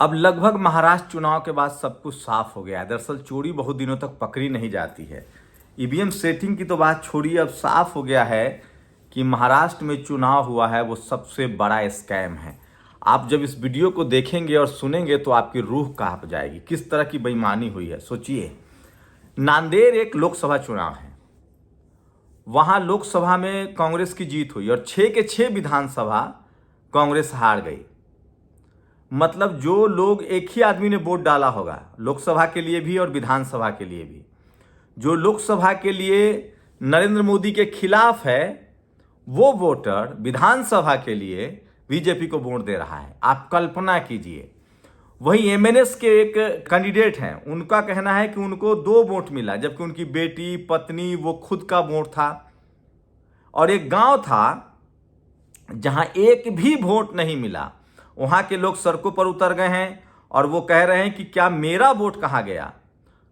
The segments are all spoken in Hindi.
अब लगभग महाराष्ट्र चुनाव के बाद सब कुछ साफ हो गया है। दरअसल चोरी बहुत दिनों तक पकड़ी नहीं जाती है। ईवीएम सेटिंग की तो बात छोड़िए, अब साफ हो गया है कि महाराष्ट्र में चुनाव हुआ है वो सबसे बड़ा स्कैम है। आप जब इस वीडियो को देखेंगे और सुनेंगे तो आपकी रूह कांप जाएगी, किस तरह की बेईमानी हुई है। सोचिए, नांदेड़ एक लोकसभा चुनाव है, वहां लोकसभा में कांग्रेस की जीत हुई और 6 के 6 विधानसभा कांग्रेस हार गई। मतलब जो लोग, एक ही आदमी ने वोट डाला होगा लोकसभा के लिए भी और विधानसभा के लिए भी, जो लोकसभा के लिए नरेंद्र मोदी के खिलाफ है वो वोटर विधानसभा के लिए बीजेपी को वोट दे रहा है। आप कल्पना कीजिए। वही एमएनएस के एक कैंडिडेट हैं, उनका कहना है कि उनको 2 वोट मिला, जबकि उनकी बेटी, पत्नी, वो खुद का वोट था। और एक गांव था जहां एक भी वोट नहीं मिला। वहां के लोग सड़कों पर उतर गए हैं और वो कह रहे हैं कि क्या मेरा वोट कहाँ गया।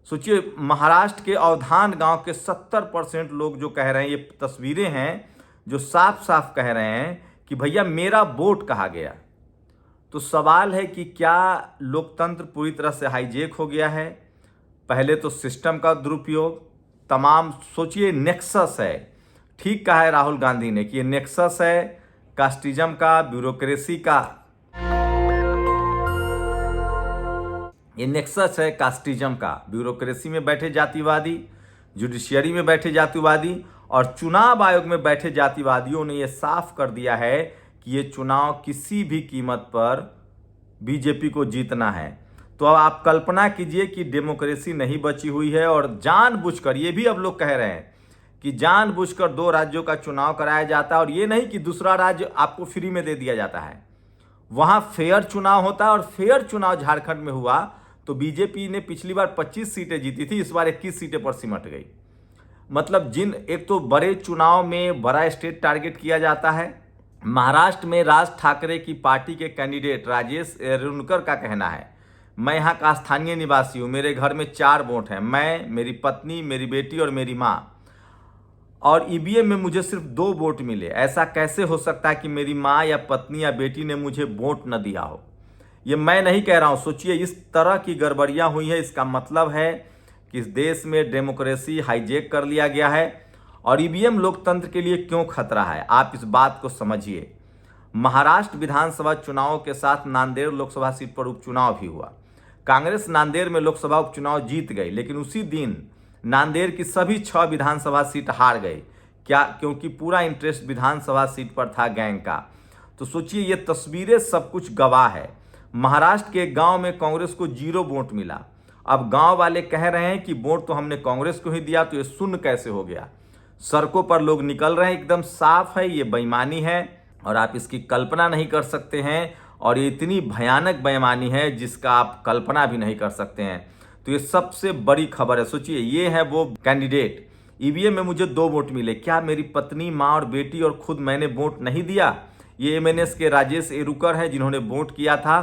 सोचिए, महाराष्ट्र के अवधान गांव के 70% लोग जो कह रहे हैं, ये तस्वीरें हैं जो साफ साफ कह रहे हैं कि भैया मेरा वोट कहाँ गया। तो सवाल है कि क्या लोकतंत्र पूरी तरह से हाईजेक हो गया है। पहले तो सिस्टम का दुरुपयोग, तमाम, सोचिए नेक्सस है। ठीक कहा है राहुल गांधी ने कि ये नेक्सस है कास्टिज्म का, ब्यूरोक्रेसी का। ये नेक्सस है कास्टिज्म का, ब्यूरोक्रेसी में बैठे जातिवादी, जुडिशियरी में बैठे जातिवादी और चुनाव आयोग में बैठे जातिवादियों ने यह साफ कर दिया है कि ये चुनाव किसी भी कीमत पर बीजेपी को जीतना है। तो अब आप कल्पना कीजिए कि डेमोक्रेसी नहीं बची हुई है और जानबूझकर, ये भी अब लोग कह रहे हैं कि जानबूझकर 2 राज्यों का चुनाव कराया जाता है। और ये नहीं कि दूसरा राज्य आपको फ्री में दे दिया जाता है, वहां फेयर चुनाव होता है। और फेयर चुनाव झारखंड में हुआ तो बीजेपी ने पिछली बार 25 सीटें जीती थी, इस बार 21 सीटें पर सिमट गई। मतलब एक तो बड़े चुनाव में बड़ा स्टेट टारगेट किया जाता है। महाराष्ट्र में राज ठाकरे की पार्टी के कैंडिडेट राजेश एरुणकर का कहना है, मैं यहाँ का स्थानीय निवासी हूँ, मेरे घर में 4 वोट हैं, मैं, मेरी पत्नी, मेरी बेटी और मेरी माँ, और ईवीएम में मुझे सिर्फ 2 वोट मिले। ऐसा कैसे हो सकता है कि मेरी माँ या पत्नी या बेटी ने मुझे वोट न दिया हो। ये मैं नहीं कह रहा हूँ। सोचिए, इस तरह की गड़बड़ियाँ हुई है। इसका मतलब है कि इस देश में डेमोक्रेसी हाईजेक कर लिया गया है। और ईवीएम लोकतंत्र के लिए क्यों खतरा है, आप इस बात को समझिए। महाराष्ट्र विधानसभा चुनाव के साथ नांदेड़ लोकसभा सीट पर उपचुनाव भी हुआ। कांग्रेस नांदेड़ में लोकसभा उपचुनाव जीत गई, लेकिन उसी दिन नांदेड़ की सभी 6 विधानसभा सीट हार गई। क्या? क्योंकि पूरा इंटरेस्ट विधानसभा सीट पर था गैंग का। तो सोचिए, ये तस्वीरें सब कुछ गवाह है। महाराष्ट्र के एक गांव में कांग्रेस को 0 वोट मिला। अब गांव वाले कह रहे हैं कि वोट तो हमने कांग्रेस को ही दिया, तो ये शून्य कैसे हो गया। सड़कों पर लोग निकल रहे हैं, एकदम साफ है ये बेईमानी है और आप इसकी कल्पना नहीं कर सकते हैं। और ये इतनी भयानक बेईमानी है जिसका आप कल्पना भी नहीं कर सकते हैं। तो ये सबसे बड़ी खबर है। सोचिए, ये है वो कैंडिडेट, ईवीएम में मुझे 2 वोट मिले, क्या मेरी पत्नी, माँ और बेटी और खुद मैंने वोट नहीं दिया। ये एमएनएस के राजेश एरुकर हैं जिन्होंने वोट किया था।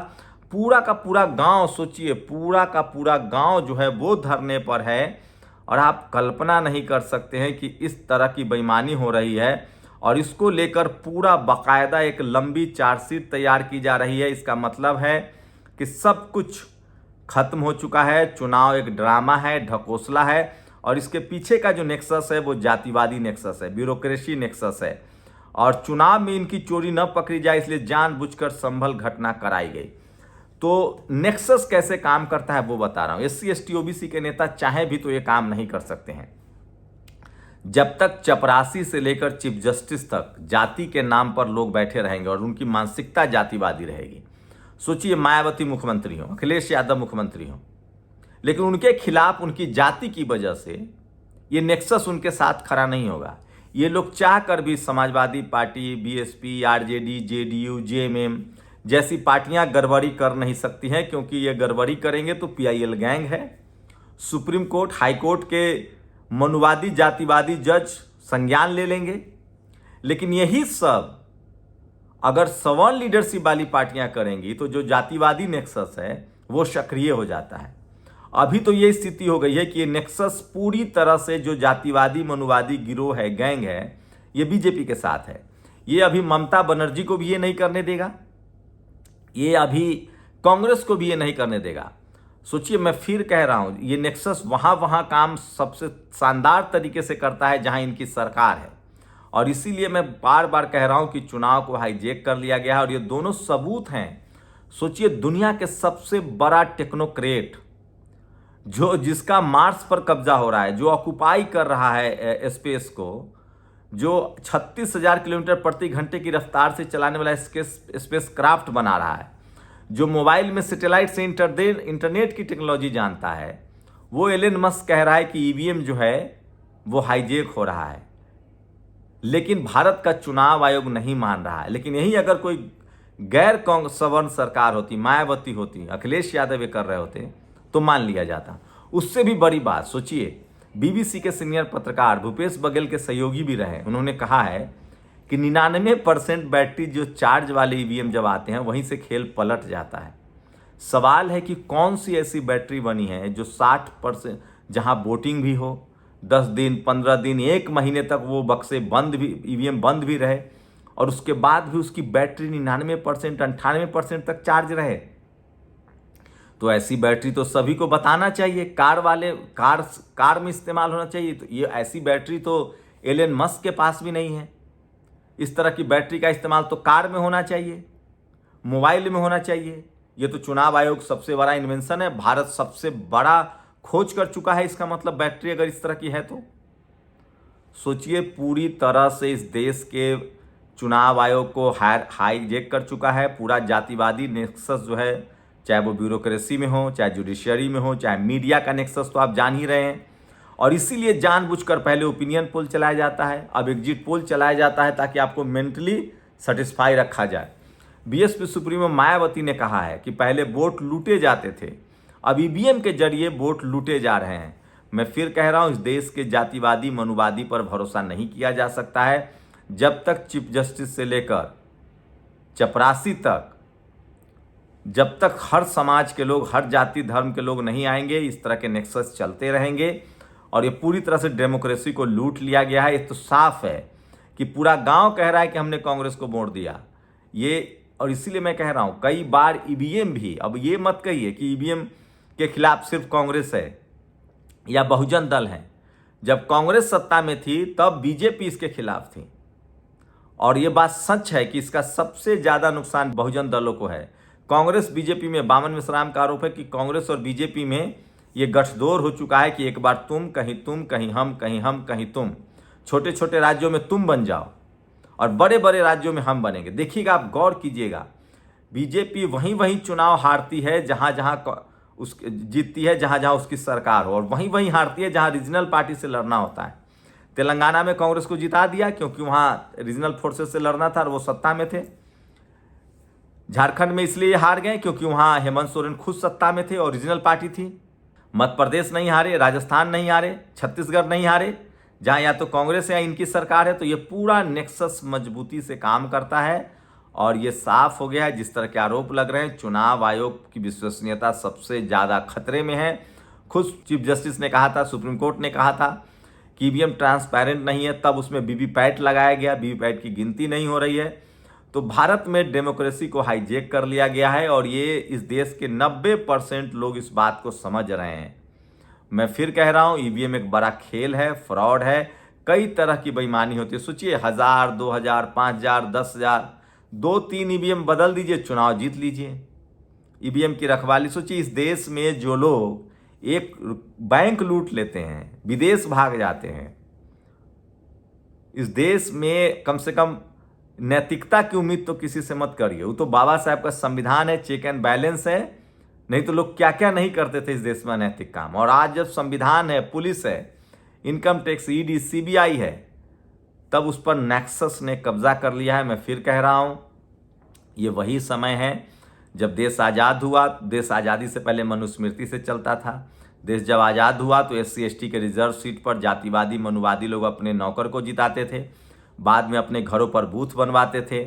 पूरा का पूरा गांव, सोचिए, पूरा का पूरा गांव जो है वो धरने पर है। और आप कल्पना नहीं कर सकते हैं कि इस तरह की बेईमानी हो रही है। और इसको लेकर पूरा बाकायदा एक लंबी चार्जशीट तैयार की जा रही है। इसका मतलब है कि सब कुछ खत्म हो चुका है। चुनाव एक ड्रामा है, ढकोसला है। और इसके पीछे का जो नेक्सस है वो जातिवादी नेक्सस है, ब्यूरोक्रेसी नेक्सस है। और चुनाव में इनकी चोरी न पकड़ी जाए इसलिए जानबूझकर संभल घटना कराई गई। तो नेक्सस कैसे काम करता है वो बता रहा हूं। एससी एसटी ओबीसी के नेता चाहे भी तो ये काम नहीं कर सकते हैं। जब तक चपरासी से लेकर चीफ जस्टिस तक जाति के नाम पर लोग बैठे रहेंगे और उनकी मानसिकता जातिवादी रहेगी। सोचिए, मायावती मुख्यमंत्री हो, अखिलेश यादव मुख्यमंत्री हो, लेकिन उनके खिलाफ उनकी जाति की वजह से ये नेक्सस उनके साथ खड़ा नहीं होगा। ये लोग चाह कर भी Samajwadi party, BSP, RJD, JDU, JMM जैसी पार्टियां गड़बड़ी कर नहीं सकती हैं, क्योंकि ये गड़बड़ी करेंगे तो पीआईएल गैंग है। सुप्रीम कोर्ट, हाई कोर्ट के मनुवादी जातिवादी जज संज्ञान ले लेंगे। लेकिन यही सब अगर सवर्ण लीडरशिप वाली पार्टियां करेंगी तो जो जातिवादी नेक्सस है वो सक्रिय हो जाता है। अभी तो ये स्थिति हो गई है कि ये नेक्सस पूरी तरह से जो जातिवादी मनुवादी गिरोह है, गैंग है, ये बीजेपी के साथ है। ये अभी ममता बनर्जी को भी ये नहीं करने देगा। ये अभी कांग्रेस को भी ये नहीं करने देगा। सोचिए, मैं फिर कह रहा हूं, ये नेक्सस वहां काम सबसे शानदार तरीके से करता है जहां इनकी सरकार है, और इसीलिए मैं बार बार कह रहा हूं कि चुनाव को हाईजैक कर लिया गया है। और ये दोनों सबूत हैं। सोचिए, दुनिया के सबसे बड़ा टेक्नोक्रेट जिसका मार्स पर कब्जा हो रहा है, जो ऑक्युपाई कर रहा है स्पेस को, जो 36,000 किलोमीटर प्रति घंटे की रफ्तार से चलाने वाला स्पेस क्राफ्ट बना रहा है, जो मोबाइल में सैटेलाइट से इंटरनेट की टेक्नोलॉजी जानता है, वो एलन मस्क कह रहा है कि ईवीएम जो है वो हाईजैक हो रहा है। लेकिन भारत का चुनाव आयोग नहीं मान रहा है। लेकिन यही अगर कोई गैर सवर्ण सरकार होती, मायावती होती, अखिलेश यादव ये कर रहे होते, तो मान लिया जाता। उससे भी बड़ी बात सोचिए, बीबीसी के सीनियर पत्रकार भूपेश बघेल के सहयोगी भी रहे, उन्होंने कहा है कि 99% बैटरी जो चार्ज वाले ईवीएम जब आते हैं वहीं से खेल पलट जाता है। सवाल है कि कौन सी ऐसी बैटरी बनी है जो 60%, जहां वोटिंग भी हो, 10 दिन 15 दिन 1 महीने तक वो बक्से बंद भी, ईवीएम बंद भी रहे, और उसके बाद भी उसकी बैटरी 99% 98% तक चार्ज रहे। तो ऐसी बैटरी तो सभी को बताना चाहिए, कार में इस्तेमाल होना चाहिए। तो ये ऐसी बैटरी तो एलन मस्क के पास भी नहीं है। इस तरह की बैटरी का इस्तेमाल तो कार में होना चाहिए, मोबाइल में होना चाहिए। ये तो चुनाव आयोग सबसे बड़ा इन्वेंशन है, भारत सबसे बड़ा खोज कर चुका है। इसका मतलब बैटरी अगर इस तरह की है तो सोचिए, पूरी तरह से इस देश के चुनाव आयोग को हाईजैक कर चुका है। पूरा जातिवादी नेक्सस जो है, चाहे वो ब्यूरोक्रेसी में हो, चाहे जुडिशियरी में हो, चाहे मीडिया का नेक्सस, तो आप जान ही रहे हैं। और इसीलिए जानबूझकर पहले ओपिनियन पोल चलाया जाता है, अब एग्जिट पोल चलाया जाता है, ताकि आपको मेंटली सेटिस्फाई रखा जाए। बीएसपी सुप्रीमो मायावती ने कहा है कि पहले वोट लूटे जाते थे, अब ईवीएम के जरिए वोट लूटे जा रहे हैं। मैं फिर कह रहा हूं, इस देश के जातिवादी मनुवादी पर भरोसा नहीं किया जा सकता है जब तक चीफ जस्टिस से लेकर चपरासी तक, जब तक हर समाज के लोग, हर जाति धर्म के लोग नहीं आएंगे, इस तरह के नेक्सस चलते रहेंगे। और ये पूरी तरह से डेमोक्रेसी को लूट लिया गया है। ये तो साफ है कि पूरा गांव कह रहा है कि हमने कांग्रेस को वोट दिया। ये, और इसीलिए मैं कह रहा हूं, कई बार ईवीएम भी, अब ये मत कहिए कि ईवीएम के खिलाफ सिर्फ कांग्रेस है या बहुजन दल है। जब कांग्रेस सत्ता में थी तब बीजेपी इसके खिलाफ थी, और ये बात सच है कि इसका सबसे ज्यादा नुकसान बहुजन दलों को है। कांग्रेस बीजेपी में, बामन मिश्राम का आरोप है कि कांग्रेस और बीजेपी में ये गठजोड़ हो चुका है कि एक बार तुम, कहीं हम, कहीं तुम। छोटे छोटे राज्यों में तुम बन जाओ और बड़े बड़े राज्यों में हम बनेंगे। देखिएगा, आप गौर कीजिएगा, बीजेपी वहीं चुनाव हारती है जहां जीतती है, जहां उसकी सरकार हो, और वहीं हारती है जहां रीजनल पार्टी से लड़ना होता है। तेलंगाना में कांग्रेस को जिता दिया क्योंकि वहां रीजनल फोर्सेस से लड़ना था और वो सत्ता में थे। झारखंड में इसलिए हार गए क्योंकि वहां हेमंत सोरेन खुद सत्ता में थे और रीजनल पार्टी थी। मध्य प्रदेश नहीं हारे, राजस्थान नहीं हारे, छत्तीसगढ़ नहीं हारे, जहां या तो कांग्रेस या इनकी सरकार है। तो ये पूरा नेक्सस मजबूती से काम करता है, और ये साफ हो गया है। जिस तरह के आरोप लग रहे हैं, चुनाव आयोग की विश्वसनीयता सबसे ज्यादा खतरे में है। खुद चीफ जस्टिस ने कहा था, सुप्रीम कोर्ट ने कहा था कि ईवीएम ट्रांसपेरेंट नहीं है, तब उसमें वीवीपैट लगाया गया, वीवीपैट की गिनती नहीं हो रही है। तो भारत में डेमोक्रेसी को हाईजैक कर लिया गया है, और ये इस देश के 90% लोग इस बात को समझ रहे हैं। मैं फिर कह रहा हूं, ईवीएम एक बड़ा खेल है, फ्रॉड है, कई तरह की बेईमानी होती है। सोचिए, 1000, 2000, 5000, 10,000, 2-3 ईवीएम बदल दीजिए, चुनाव जीत लीजिए। ईवीएम की रखवाली, सोचिए, इस देश में जो लोग एक बैंक लूट लेते हैं, विदेश भाग जाते हैं, इस देश में कम से कम नैतिकता की उम्मीद तो किसी से मत करिए। वो तो बाबा साहब का संविधान है, चेक एंड बैलेंस है, नहीं तो लोग क्या क्या नहीं करते थे इस देश में अनैतिक काम। और आज जब संविधान है, पुलिस है, इनकम टैक्स, ईडी, सीबीआई है, तब उस पर नेक्सस ने कब्जा कर लिया है। मैं फिर कह रहा हूं, ये वही समय है जब देश आज़ाद हुआ। देश आज़ादी से पहले मनुस्मृति से चलता था। देश जब आज़ाद हुआ तो SC/ST के रिजर्व सीट पर जातिवादी मनुवादी लोग अपने नौकर को जिताते थे, बाद में अपने घरों पर बूथ बनवाते थे।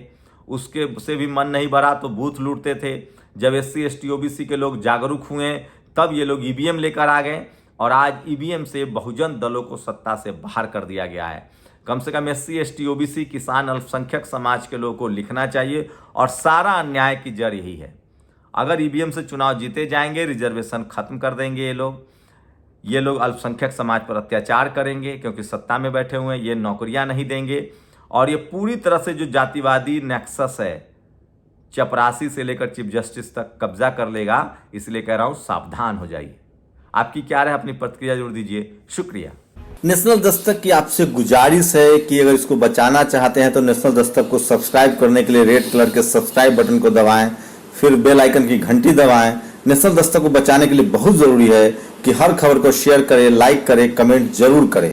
उसके से भी मन नहीं भरा तो बूथ लूटते थे। जब SC/ST OBC के लोग जागरूक हुए तब ये लोग ईवीएम लेकर आ गए, और आज ईवीएम से बहुजन दलों को सत्ता से बाहर कर दिया गया है। कम से कम SC/ST OBC किसान अल्पसंख्यक समाज के लोगों को लिखना चाहिए, और सारा अन्याय की जड़ यही है। अगर ईवीएम से चुनाव जीते जाएंगे, रिजर्वेशन खत्म कर देंगे ये लोग अल्पसंख्यक समाज पर अत्याचार करेंगे क्योंकि सत्ता में बैठे हुए हैं, ये नौकरियां नहीं देंगे और ये पूरी तरह से जो जातिवादी नेक्सस है चपरासी से लेकर चीफ जस्टिस तक कब्जा कर लेगा। इसलिए कह रहा हूं सावधान हो जाइए। आपकी क्या राय, अपनी प्रतिक्रिया जरूर दीजिए। शुक्रिया। नेशनल दस्तक की आपसे गुजारिश है कि अगर इसको बचाना चाहते हैं तो नेशनल दस्तक को सब्सक्राइब करने के लिए रेड कलर के सब्सक्राइब बटन को दबाएं, फिर बेल आइकन की घंटी दबाएं। नेशनल दस्तक को बचाने के लिए बहुत जरूरी है कि हर खबर को शेयर करें, लाइक करें, कमेंट जरूर करें।